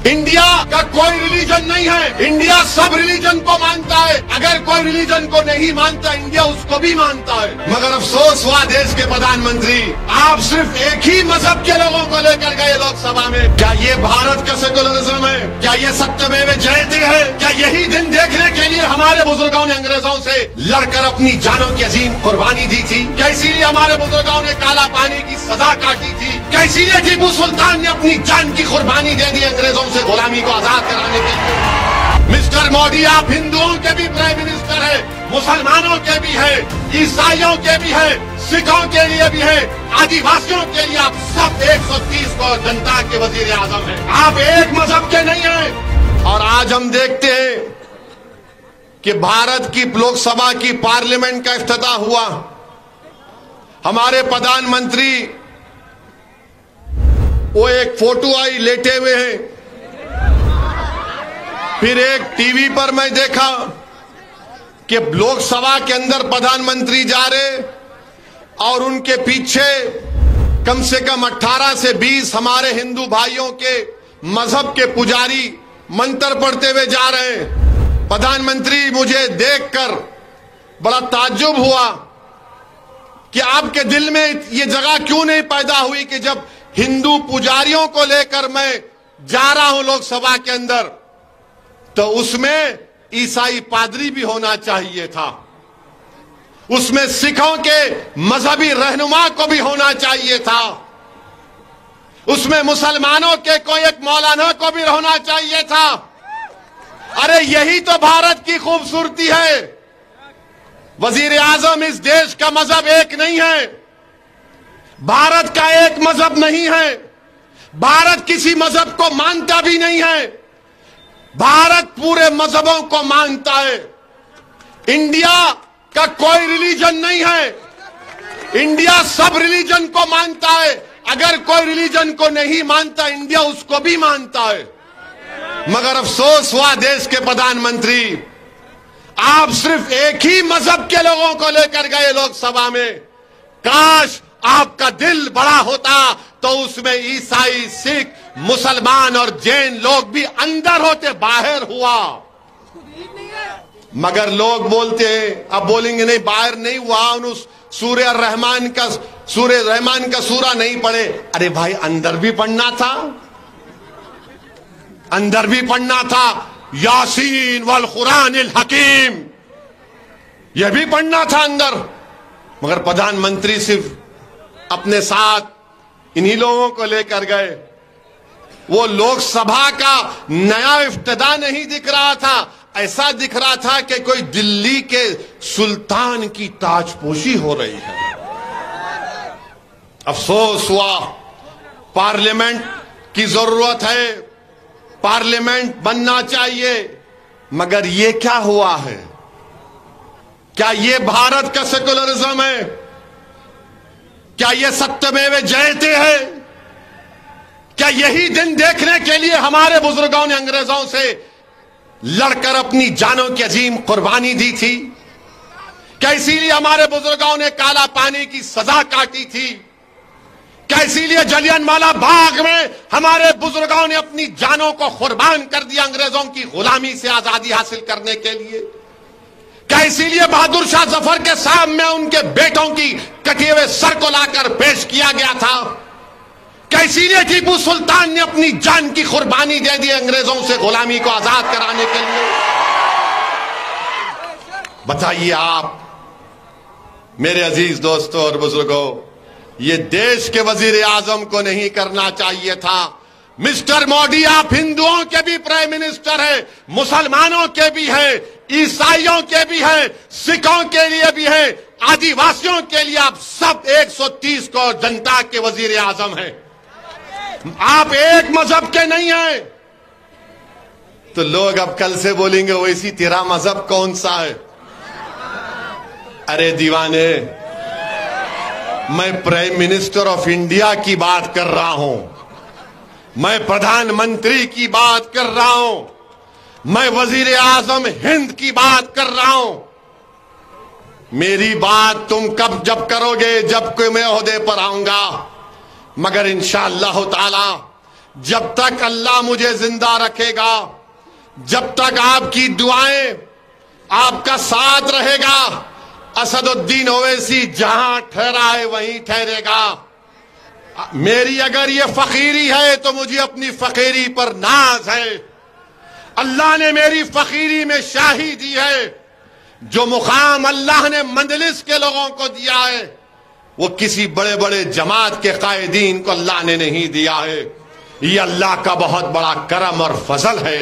India का कोई religion नहीं है। इंडिया सब रिलीजन को मानता है। अगर कोई रिलीजन को नहीं मानता, इंडिया उसको भी मानता है। मगर अफसोस हुआ देश के प्रधानमंत्री, आप सिर्फ एक ही मजहब के लोगों को लेकर गए लोकसभा में। क्या ये भारत का सेकुलरिज्म है? क्या ये सत्यमेव जयते है? क्या यही दिन देखने के लिए हमारे बुजुर्गों ने अंग्रेजों से लड़कर अपनी जानों की अजीम कुर्बानी दी थी? क्या इसीलिए हमारे बुजुर्गों ने काला पानी की सजा काटी थी? क्या इसीलिए टीपू सुल्तान ने अपनी जान की कुर्बानी दे दी अंग्रेजों से गुलामी को आजाद कराने के लिए? मिस्टर मोदी, आप हिंदुओं के भी प्राइम मिनिस्टर है, मुसलमानों के भी है, ईसाइयों के भी है, सिखों के लिए भी है, आदिवासियों के लिए आप सब 130 करोड़ जनता के वजीर आजम हैं। आप एक मजहब के नहीं हैं। और आज हम देखते हैं कि भारत की लोकसभा की पार्लियामेंट का इफ्तिताह हुआ। हमारे प्रधानमंत्री वो एक फोटो आई लेटे हुए हैं। फिर एक टीवी पर मैं देखा कि लोकसभा के अंदर प्रधानमंत्री जा रहे और उनके पीछे कम से कम 18 से 20 हमारे हिंदू भाइयों के मजहब के पुजारी मंत्र पढ़ते हुए जा रहे हैं। प्रधानमंत्री, मुझे देखकर बड़ा ताज्जुब हुआ कि आपके दिल में ये जगह क्यों नहीं पैदा हुई कि जब हिंदू पुजारियों को लेकर मैं जा रहा हूं लोकसभा के अंदर, तो उसमें ईसाई पादरी भी होना चाहिए था, उसमें सिखों के मजहबी रहनुमा को भी होना चाहिए था, उसमें मुसलमानों के कोई एक मौलाना को भी होना चाहिए था। अरे यही तो भारत की खूबसूरती है। वजीर आजम, इस देश का मजहब एक नहीं है, भारत का एक मजहब नहीं है, भारत किसी मजहब को मानता भी नहीं है, भारत पूरे मजहबों को मानता है। इंडिया का कोई रिलीजन नहीं है, इंडिया सब रिलीजन को मानता है। अगर कोई रिलीजन को नहीं मानता, इंडिया उसको भी मानता है। मगर अफसोस हुआ देश के प्रधानमंत्री, आप सिर्फ एक ही मजहब के लोगों को लेकर गए लोकसभा में। काश आपका दिल बड़ा होता तो उसमें ईसाई, सिख, मुसलमान और जैन लोग भी अंदर होते, बाहर हुआ। मगर लोग बोलते हैं, अब बोलेंगे नहीं बाहर नहीं हुआ, उस सूर्य रहमान का सूरा नहीं पढ़े। अरे भाई, अंदर भी पढ़ना था, अंदर भी पढ़ना था। यासीन वल कुरानिल हकीम, यह भी पढ़ना था अंदर। मगर प्रधानमंत्री सिर्फ अपने साथ इन्हीं लोगों को लेकर गए। वो लोकसभा का नया इफ्तिताह नहीं दिख रहा था, ऐसा दिख रहा था कि कोई दिल्ली के सुल्तान की ताजपोशी हो रही है। अफसोस हुआ, पार्लियामेंट की जरूरत है, पार्लियामेंट बनना चाहिए। मगर ये क्या हुआ है? क्या ये भारत का सेकुलरिज्म है? क्या ये सत्यमेव जयते है? क्या यही दिन देखने के लिए हमारे बुजुर्गों ने अंग्रेजों से लड़कर अपनी जानों की अजीम कुर्बानी दी थी? क्या इसीलिए हमारे बुजुर्गों ने काला पानी की सजा काटी थी? क्या इसीलिए जलियांवाला बाग में हमारे बुजुर्गों ने अपनी जानों को कुर्बान कर दिया अंग्रेजों की गुलामी से आजादी हासिल करने के लिए? क्या इसीलिए बहादुर शाह जफर के सामने उनके बेटों की कटे हुए सर को लाकर पेश किया गया था? क्या इसीलिए टीपू सुल्तान ने अपनी जान की कुर्बानी दे दी अंग्रेजों से गुलामी को आजाद कराने के लिए? बताइए आप मेरे अजीज दोस्तों और बुजुर्गों, ये देश के वजीर आजम को नहीं करना चाहिए था। मिस्टर मोदी, आप हिंदुओं के भी प्राइम मिनिस्टर हैं, मुसलमानों के भी हैं, ईसाइयों के भी हैं, सिखों के लिए भी हैं, आदिवासियों के लिए आप सब 130 करोड़ जनता के वजीर आजम हैं। आप एक मजहब के नहीं हैं। तो लोग अब कल से बोलेंगे वैसी तेरा मजहब कौन सा है? अरे दीवाने, मैं प्राइम मिनिस्टर ऑफ इंडिया की बात कर रहा हूं, मैं प्रधानमंत्री की बात कर रहा हूं, मैं वजीर आजम हिंद की बात कर रहा हूं। मेरी बात तुम जब करोगे, जब कोई मैं ओहदे पर आऊंगा। मगर इंशाअल्लाह ताला जब तक अल्लाह मुझे जिंदा रखेगा, जब तक आपकी दुआएं, आपका साथ रहेगा, असदुद्दीन ओवैसी जहां ठहरा है वहीं ठहरेगा। मेरी अगर ये फकीरी है तो मुझे अपनी फकीरी पर नाज है। अल्लाह ने मेरी फकीरी में शाही दी है। जो मुकाम अल्लाह ने मंजलिस के लोगों को दिया है वो किसी बड़े बड़े जमात के कायदीन को अल्लाह ने नहीं दिया है। ये अल्लाह का बहुत बड़ा करम और फजल है।